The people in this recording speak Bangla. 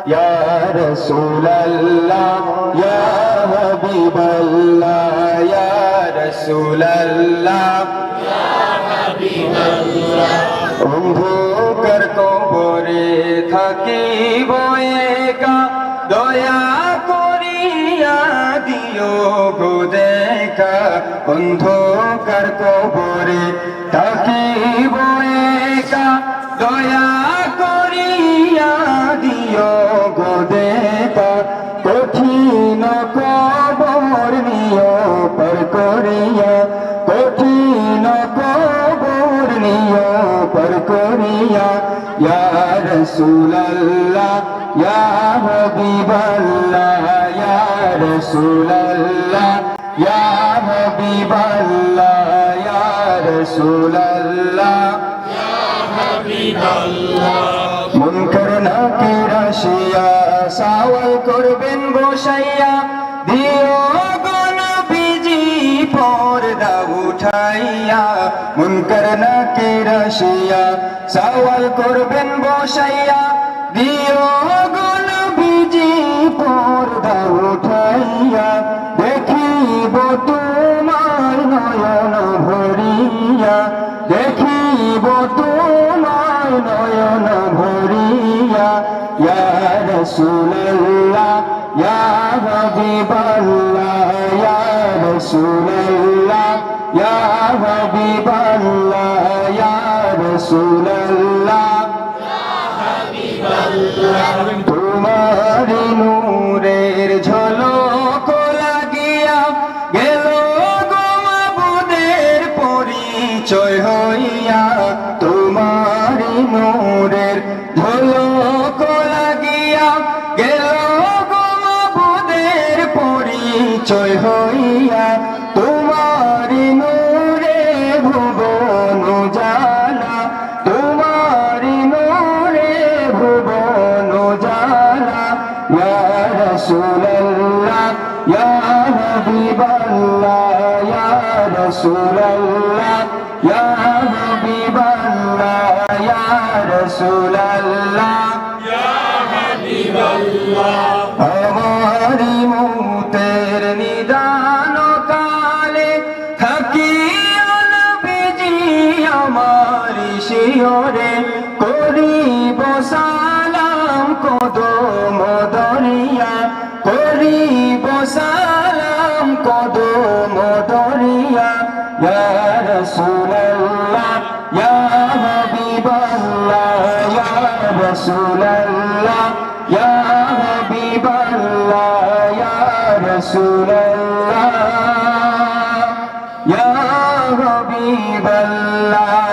ইয়া রাসূলুল্লাহ ইয়া হাবিবাল্লাহ ইয়া রাসূলুল্লাহ ইয়া হাবিবাল্লাহ অন্ধকার কবরে থাকিব একা দয়া করিয়া দিও গো দেখা অন্ধকার কবরে থাকিব একা দয়া করিয়া দিও গো দেখা কঠিন কবর নিও পার করিয়া কঠিন কবর নিও পার করিয়া ইয়া রাসূলুল্লাহ ইয়া হাবিবাল্লাহ ইয়া রাসূলুল্লাহ ইয়া হাবিবাল্লাহ ইয়া রাসূলুল্লাহ ইয়া হাবিবাল্লাহ মুনকার নাকির আসিয়া সওয়াল করবেন বসাইয়া দিও গো নবীজি পর্দা উঠাইয়া মুনকার নাকির আসিয়া সওয়াল করবেন বসাইয়া দিও গো নবীজি পর্দা উঠাইয়া দেখিব তোমার নয়ন ভরিয়া দেখিব তোমার নয়ন ভরিয়া ইয়া রাসূলুল্লাহ ইয়া হাবিবাল্লাহ ইয়া রাসূলুল্লাহ ইয়া হাবিবাল্লাহ ইয়া রাসূলুল্লাহ তোমার নূরের ঝলক লাগিয়া গেল গো মাবুদের পরিচয় হইয়া তোমার নূরের ঝলক লাগিয়া গেল গো মাবুদের পরিচয় হইয়া তোমার নূরে ভুবন উজালা তোমার নূরে ভুবন উজালা ইয়া রাসূলুল্লাহ ইয়া হাবিবাল্লাহ ইয়া রাসূলুল্লাহ ইয়া হাবিবাল্লাহ ইয়া রাসূলুল্লাহ ইয়া হাবিবাল্লাহ আমারি মৌতের নিদান কালে থাকিও নবীজি আমারি শিয়রে করিব সালাম কদম দরিয়া করিব সালাম কদম দরিয়া ইয়া রাসূলুল্লাহ ইয়া হাবিবাল্লাহ ইয়া রাসূলুল্লাহ ইয়া হাবিবাল্লাহ ইয়া রাসূলুল্লাহ ইয়া হাবিবাল্লাহ